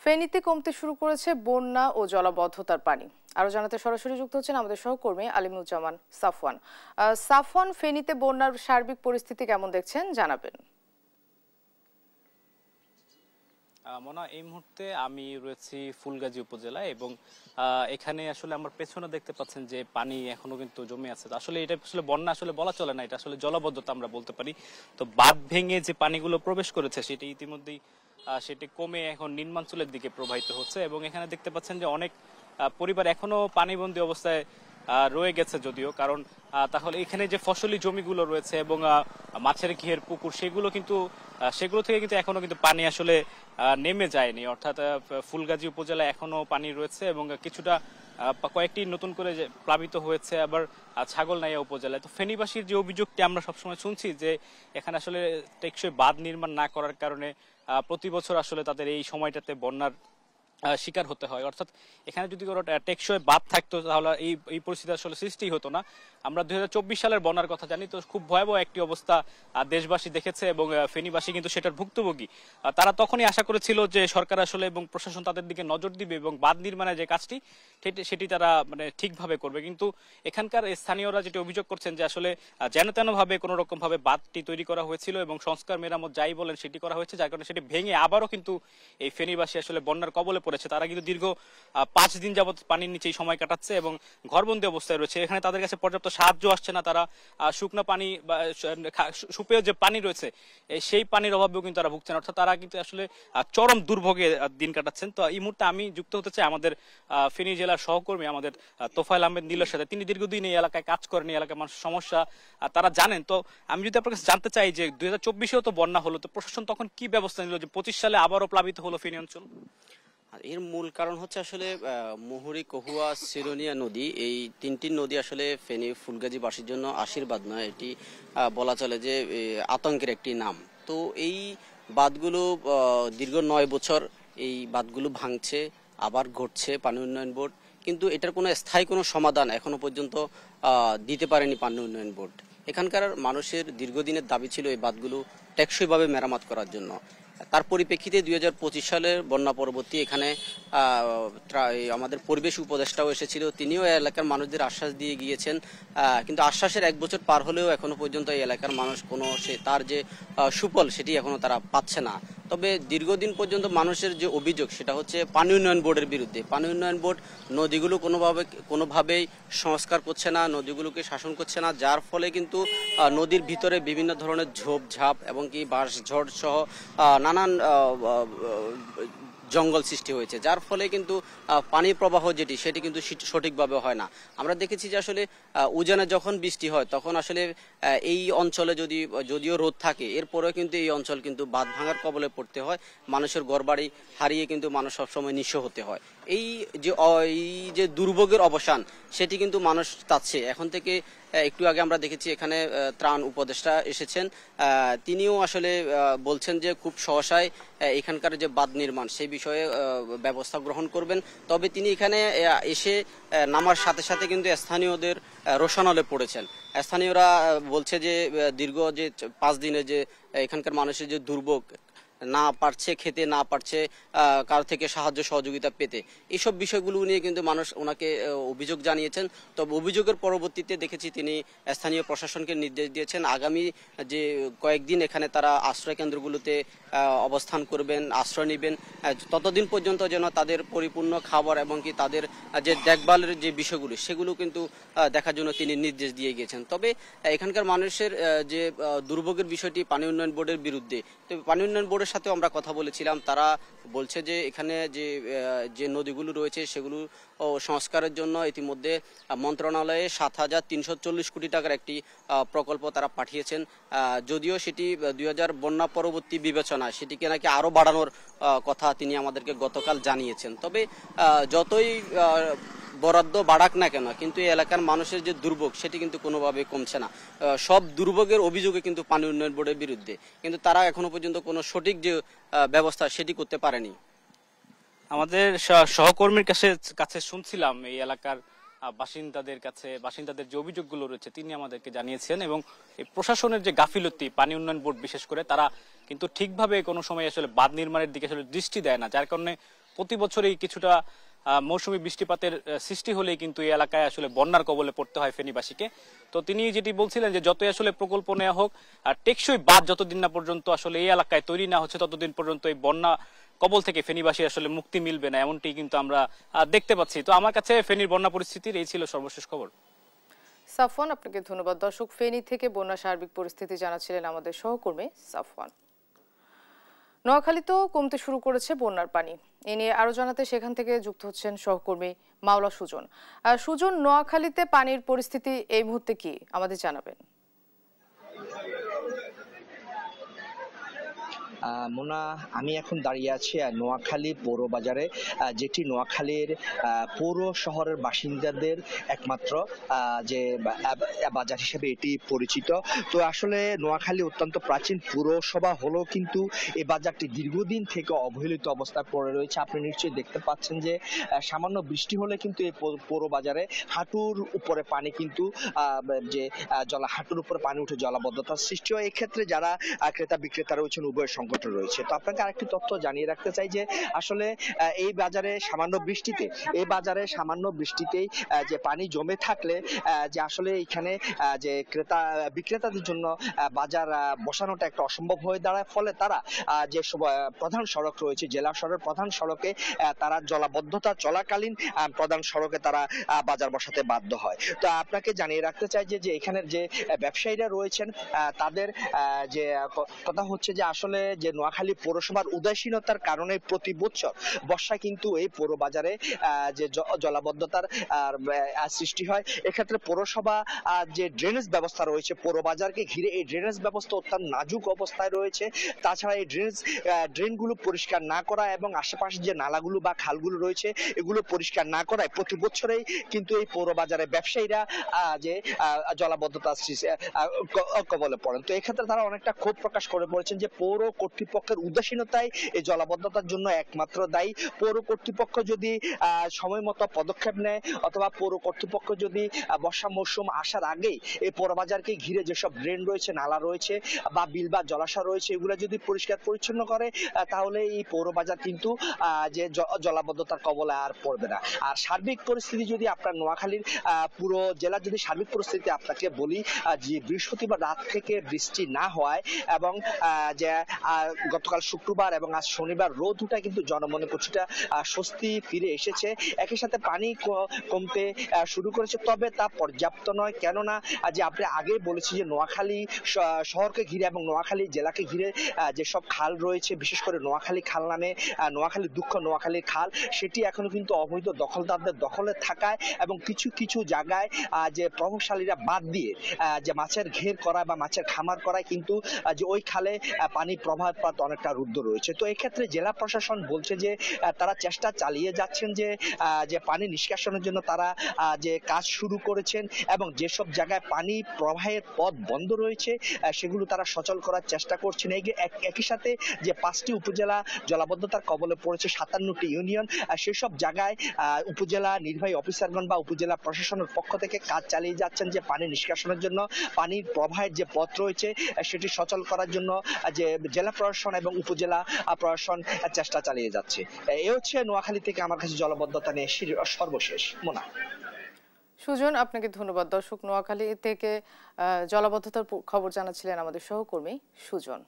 ফেনীতে কমতে শুরু করেছে বন্যা ও জলাবদ্ধতার পানি। আরো জানাতে সরাসরি যুক্ত হচ্ছেন আমাদের সহকর্মী আলিমুজ্জামান সাফওয়ান। সাফওয়ান, ফেনীতে বন্যার সার্বিক পরিস্থিতি কেমন দেখছেন জানাবেন। মনা, এই মুহূর্তে আমি রয়েছি ফুলগাজী উপজেলায় এবং এখানে আসলে আমার পেছনে দেখতে পাচ্ছেন যে পানি এখনো কিন্তু জমে আছে। আসলে এটা আসলে বন্যা আসলে বলা চলে না, এটা আসলে জলাবদ্ধতা আমরা বলতে পারি। তো বাঁধ ভেঙে যে পানিগুলো প্রবেশ করেছে সেটি ইতিমধ্যেই সেটি কমে এখন নিম্নাঞ্চলের দিকে প্রবাহিত হচ্ছে এবং এখানে দেখতে পাচ্ছেন যে অনেক পরিবার এখনো পানিবন্দী অবস্থায় রয়ে গেছে যদিও, কারণ তাহলে এখানে যে ফসলি জমিগুলো রয়েছে এবং মাছের ঘের পুকুর সেগুলো থেকে কিন্তু এখনো কিন্তু পানি আসলে নেমে যায়নি, অর্থাৎ ফুলগাজী উপজেলায় এখনো পানি রয়েছে এবং কিছুটা কয়েকটি নতুন করে প্লাবিত হয়েছে আবার ছাগলনাইয়া উপজেলায়। তো ফেনীবাসীর যে অভিযোগটি আমরা সবসময় শুনছি যে এখানে আসলে টেকসই বাঁধ নির্মাণ না করার কারণে প্রতি বছর আসলে তাদের এই সময়টাতে বন্যার শিকার হতে হয়। অর্থাৎ এখানে যদি কোনো টেকসই বাঁধ থাকতো তাহলে এই পরিস্থিতি আসলে সৃষ্টি হতো না। আমরা 2024 সালের বন্যার কথা জানি, তো খুব ভয়াবহ একটি অবস্থা দেশবাসী দেখেছে এবং ফেনীবাসী কিন্তু সেটার ভুক্তভোগী। তারা তখনই আশা করেছিল যে সরকার আসলে এবং প্রশাসন তাদের দিকে নজর দিবে এবং বাঁধ নির্মাণের যে কাজটি সেটি তারা ঠিকভাবে করবে। কিন্তু এখানকার স্থানীয়রা যেটি অভিযোগ করছেন যে আসলে যেন তেন ভাবে কোনো রকম ভাবে বাঁধটি তৈরি করা হয়েছিল এবং সংস্কার মেরামত যাই বলেন সেটি করা হয়েছে, যার কারণে সেটি ভেঙে আবারও কিন্তু এই ফেনীবাসী আসলে বন্যার কবলে পড়েছে। তারা কিন্তু দীর্ঘ 5 দিন যাবত পানির নিচেই সময় কাটাচ্ছে এবং ঘরবন্দি অবস্থায় রয়েছে। এখানে তাদের কাছে পর্যাপ্ত সাহায্য আসছে না, তারা শুকনো পানি বা সুপেয় যে পানি রয়েছে সেই পানির অভাবেও কিন্তু তারা ভুগছেন, অর্থাৎ তারা কিন্তু আসলে চরম দুর্ভোগে দিন কাটাচ্ছেন। তো এই মুহূর্তে আমি যুক্ত হতে চাই আমাদের ফেনী জেলার সহকর্মী আমাদের তোফায়েল আহমেদ নীলের সাথে। তিনি দীর্ঘদিন এই এলাকায় কাজ করেন, এই এলাকার মানুষের সমস্যা তারা জানেন। তো আমি যদি আপনার কাছে জানতে চাই যে 2024-এও তো বন্যা হলো, তো প্রশাসন তখন কি ব্যবস্থা নিল যে 25 সালে আবারও প্লাবিত হলো ফেনী অঞ্চল? এর মূল কারণ হচ্ছে আসলে মুহুরী, কহুয়া, সিরোনিয়া নদী, এই তিনটি নদী আসলে ফেনী ফুলগাজীবাসীর জন্য আশীর্বাদ নয়, এটি বলা চলে যে আতঙ্কের একটি নাম। তো এই বাঁধগুলো দীর্ঘ 9 বছর এই বাঁধগুলো ভাঙছে, আবার ঘটছে পানি উন্নয়ন বোর্ড, কিন্তু এটার কোনো স্থায়ী কোনো সমাধান এখনো পর্যন্ত দিতে পারেনি পানি উন্নয়ন বোর্ড। এখানকার মানুষের দীর্ঘদিনের দাবি ছিল এই বাঁধগুলো টেকসইভাবে মেরামত করার জন্য। তার পরিপ্রেক্ষিতে 2025 সালের বন্যা পরবর্তী এখানে আমাদের পরিবেশ উপদেষ্টাও এসেছিল, তিনিও এলাকার মানুষদের আশ্বাস দিয়ে গিয়েছেন, কিন্তু আশ্বাসের 1 বছর পার হলেও এখনো পর্যন্ত এই এলাকার মানুষ তার যে সুফল সেটি এখনো তারা পাচ্ছে না। তবে দীর্ঘদিন পর্যন্ত মানুষের যে অভিযোগ সেটা হচ্ছে পানি উন্নয়ন বোর্ডের বিরুদ্ধে। পানি উন্নয়ন বোর্ড নদীগুলো কোনোভাবেই সংস্কার করছে না, নদীগুলোকে শাসন করছে না, যার ফলে কিন্তু নদীর ভিতরে বিভিন্ন ধরনের ঝোপঝাপ এবং কি বাঁশঝড় সহ নানান জঙ্গল সৃষ্টি হয়েছে, যার ফলে কিন্তু পানি প্রবাহ সেটি কিন্তু সঠিকভাবে হয় না। আমরা দেখেছি যে আসলে উজানে যখন বৃষ্টি হয় তখন আসলে এই অঞ্চলে যদিও রোদ থাকে, এরপরেও কিন্তু এই অঞ্চল কিন্তু বাঁধ ভাঙার কবলে পড়তে হয়, মানুষের ঘরবাড়ি হারিয়ে কিন্তু মানুষ সবসময় নিঃস্ব হতে হয়। এই যে দুর্ভোগের অবসান সেটি কিন্তু মানুষ চাচ্ছে। এখন থেকে একটু আগে আমরা দেখেছি এখানে ত্রাণ উপদেষ্টা এসেছেন, তিনিও আসলে বলছেন যে খুব সহসায় এখানকার যে বাঁধ নির্মাণ সেই বিষয়ে ব্যবস্থা গ্রহণ করবেন। তবে তিনি এখানে এসে নামার সাথে সাথে কিন্তু স্থানীয়দের রোষানলে পড়েছেন। স্থানীয়রা বলছে যে দীর্ঘ যে 5 দিনে যে এখানকার মানুষের যে দুর্ভোগ, না পারছে খেতে, না পারছে কারো থেকে সাহায্য সহযোগিতা পেতে, এইসব বিষয়গুলো নিয়ে কিন্তু মানুষ ওনাকে অভিযোগ জানিয়েছেন। তবে অভিযোগের পরবর্তীতে দেখেছি তিনি স্থানীয় প্রশাসনকে নির্দেশ দিয়েছেন আগামী যে কয়েকদিন এখানে তারা আশ্রয় কেন্দ্রগুলোতে অবস্থান করবেন, আশ্রয় নেবেন, ততদিন পর্যন্ত যেন তাদের পরিপূর্ণ খাবার এবং কি তাদের যে দেখভালের যে বিষয়গুলো সেগুলো কিন্তু দেখার জন্য তিনি নির্দেশ দিয়ে গিয়েছেন। তবে এখানকার মানুষের যে দুর্ভোগের বিষয়টি পানি উন্নয়ন বোর্ডের বিরুদ্ধে, তবে পানি উন্নয়ন বোর্ডের সাথেও আমরা কথা বলেছিলাম, তারা বলছে যে এখানে যে নদীগুলো রয়েছে সেগুলো সংস্কারের জন্য ইতিমধ্যে মন্ত্রণালয়ে 7,340 কোটি টাকার একটি প্রকল্প তারা পাঠিয়েছেন, যদিও সেটি 2000 বন্যা পরবর্তী বিবেচনায় সেটিকে নাকি আরো বাড়ানোর কথা তিনি আমাদেরকে গতকাল জানিয়েছেন। তবে যতই বরাদ্দ বাড়াক না কেন, কিন্তু এই এলাকার মানুষের যে দুর্ভোগ সেটি কিন্তু কোনোভাবে কমছে না। সব দুর্ভোগের অভিযোগে কিন্তু পানি উন্নয়ন বোর্ডের বিরুদ্ধে, কিন্তু তারা এখনো পর্যন্ত কোনো সঠিক যে ব্যবস্থা সেটি করতে পারেনি। আমাদের সহকর্মীর কাছে শুনছিলাম এই এলাকার বাসিন্দাদের যে অভিযোগগুলো রয়েছে তিনি আমাদেরকে জানিয়েছেন, এবং এই প্রশাসনের যে গাফিলতি, পানি উন্নয়ন বোর্ড বিশেষ করে, তারা কিন্তু ঠিকভাবে কোনো সময় আসলে বাঁধ নির্মাণের দিকে আসলে দৃষ্টি দেয় না, যার কারণে প্রতি বছরই কিছুটা মৌসুমী বৃষ্টিপাতের সৃষ্টি হলেই কিন্তু এই এলাকায় আসলে বন্যার কবলে পড়তে হয় ফেনীবাসীকে। তো তিনি যেটি বলছিলেন যে যতই আসলে প্রকল্প নেওয়া হোক, আর টেকসই বাঁধ যতদিন না পর্যন্ত আসলে এই এলাকায় তৈরি না হচ্ছে ততদিন পর্যন্ত এই বন্যা কবল থেকে ফেনীবাসী আসলে মুক্তি মিলবে না, এমনটি কিন্তু আমরা দেখতে পাচ্ছি। তো আমার কাছে ফেনীর বন্যা পরিস্থিতির এই ছিল সর্বশেষ খবর। সাফওয়ান, আপনাকে ধন্যবাদ। দর্শক, ফেনী থেকে বন্যা সার্বিক পরিস্থিতি জানাচ্ছিলেন আমাদের সহকর্মী সাফওয়ান। নোয়াখালীতেও কমতে শুরু করেছে বন্যার পানি। এ নিয়ে আরো জানাতে সেখান থেকে যুক্ত হচ্ছেন সহকর্মী মাওলা সুজন। সুজন, নোয়াখালীতে পানির পরিস্থিতি এই মুহূর্তে কি আমাদের জানাবেন? মোনা, আমি এখন দাঁড়িয়ে আছি নোয়াখালী পৌর বাজারে, যেটি নোয়াখালীর পৌর শহরের বাসিন্দাদের একমাত্র যে বাজার হিসেবে এটি পরিচিত। তো আসলে নোয়াখালী অত্যন্ত প্রাচীন পৌরসভা হলেও কিন্তু এই বাজারটি দীর্ঘদিন থেকে অবহেলিত অবস্থায় পড়ে রয়েছে। আপনি নিশ্চয়ই দেখতে পাচ্ছেন যে সামান্য বৃষ্টি হলে কিন্তু এই পৌর বাজারে হাঁটুর উপরে পানি কিন্তু হাঁটুর উপরে পানি উঠে জলাবদ্ধতার সৃষ্টি হয়। এক্ষেত্রে যারা ক্রেতা বিক্রেতা রয়েছেন উভয় সংকট রয়েছে। তো আপনাকে আরেকটি তথ্য জানিয়ে রাখতে চাই যে আসলে এই বাজারে সামান্য বৃষ্টিতেই যে পানি জমে থাকলে যে আসলে এখানে যে ক্রেতা বিক্রেতাদের জন্য বাজার বসানোটা একটা অসম্ভব হয়ে দাঁড়ায়। ফলে তারা যে প্রধান সড়ক রয়েছে, জেলা সড়কের প্রধান সড়কে তারা জলাবদ্ধতা চলাকালীন প্রধান সড়কে তারা বাজার বসাতে বাধ্য হয়। তো আপনাকে জানিয়ে রাখতে চাই যে এখানের যে ব্যবসায়ীরা রয়েছেন তাদের যে কথা হচ্ছে যে আসলে যে নোয়াখালী পৌরসভার উদাসীনতার কারণে প্রতি বছর বর্ষায় কিন্তু এই পৌর বাজারে যে জলাবদ্ধতার সৃষ্টি হয়। এক্ষেত্রে পৌরসভা যে ড্রেনেজ ব্যবস্থা রয়েছে পৌর বাজারকে ঘিরে, এই ড্রেনেজ ব্যবস্থা অত্যন্ত নাজুক অবস্থায় রয়েছে। তাছাড়া এই ড্রেনগুলো পরিষ্কার না করা এবং আশেপাশে যে নালাগুলো বা খালগুলো রয়েছে এগুলো পরিষ্কার না করায় প্রতি বছরেই কিন্তু এই পৌর বাজারে ব্যবসায়ীরা যে জলাবদ্ধতার কবলে পড়েন। তো এক্ষেত্রে তারা অনেকটা ক্ষোভ প্রকাশ করে বলেছেন যে পৌর কর্তৃপক্ষের উদাসীনতাই এই জলাবদ্ধতার জন্য একমাত্র দায়ী। পৌর কর্তৃপক্ষ যদি সময় মতো পদক্ষেপ নেয় অথবা পৌর কর্তৃপক্ষ যদি বর্ষা মৌসুম আসার আগেই এই পৌরবাজারকে ঘিরে যেসব ড্রেন রয়েছে, নালা রয়েছে বা বিল বা জলাশয় রয়েছে এগুলো যদি পরিষ্কার পরিচ্ছন্ন করে তাহলে এই পৌরবাজার কিন্তু যে জলাবদ্ধতার কবলে আর পড়বে না। আর সার্বিক পরিস্থিতি যদি আপনার নোয়াখালীর পুরো জেলার যদি সার্বিক পরিস্থিতি আপনাকে বলি, যে বৃহস্পতিবার রাত থেকে বৃষ্টি না হওয়ায় এবং যে গতকাল শুক্রবার এবং আজ শনিবার রোদ উঠায় কিন্তু জনমনে কিছুটা স্বস্তি ফিরে এসেছে। একই সাথে পানি কমতে শুরু করেছে, তবে তা পর্যাপ্ত নয়। কেননা যে আপনি আগে বলেছি যে নোয়াখালী শহরকে ঘিরে এবং নোয়াখালী জেলাকে ঘিরে যেসব খাল রয়েছে, বিশেষ করে নোয়াখালী খাল নামে নোয়াখালী নোয়াখালী খাল, সেটি এখনো কিন্তু অবৈধ দখলদারদের দখলে থাকায় এবং কিছু কিছু জায়গায় যে প্রভাবশালীরা বাদ দিয়ে যে মাছের ঘের করা বা মাছের খামার করায় কিন্তু যে ওই খালে পানি প্রবাহ অনেকটা রুদ্ধ রয়েছে। তো এক্ষেত্রে জেলা প্রশাসন বলছে যে তারা চেষ্টা চালিয়ে যাচ্ছেন যে পানি নিষ্কাশনের জন্য তারা যে কাজ শুরু করেছেন এবং যেসব জায়গায় পানি প্রবাহের পথ বন্ধ রয়েছে সেগুলো তারা সচল করার চেষ্টা করছেন। একই সাথে যে 5টি উপজেলা জলাবদ্ধতার কবলে পড়েছে, 57টি ইউনিয়ন, সেসব জায়গায় উপজেলা নির্বাহী অফিসারগণ বা উপজেলা প্রশাসনের পক্ষ থেকে কাজ চালিয়ে যাচ্ছেন যে পানি নিষ্কাশনের জন্য, পানির প্রবাহের যে পথ রয়েছে সেটি সচল করার জন্য যে জেলা প্রশাসন এবং উপজেলা প্রশাসন চেষ্টা চালিয়ে যাচ্ছে। এ হচ্ছে নোয়াখালী থেকে আমার কাছে জলাবদ্ধতা নিয়ে সর্বশেষ। মোনা। সুজন, আপনাকে ধন্যবাদ। দর্শক, নোয়াখালী থেকে জলাবদ্ধতার খবর জানাচ্ছিলেন আমাদের সহকর্মী সুজন।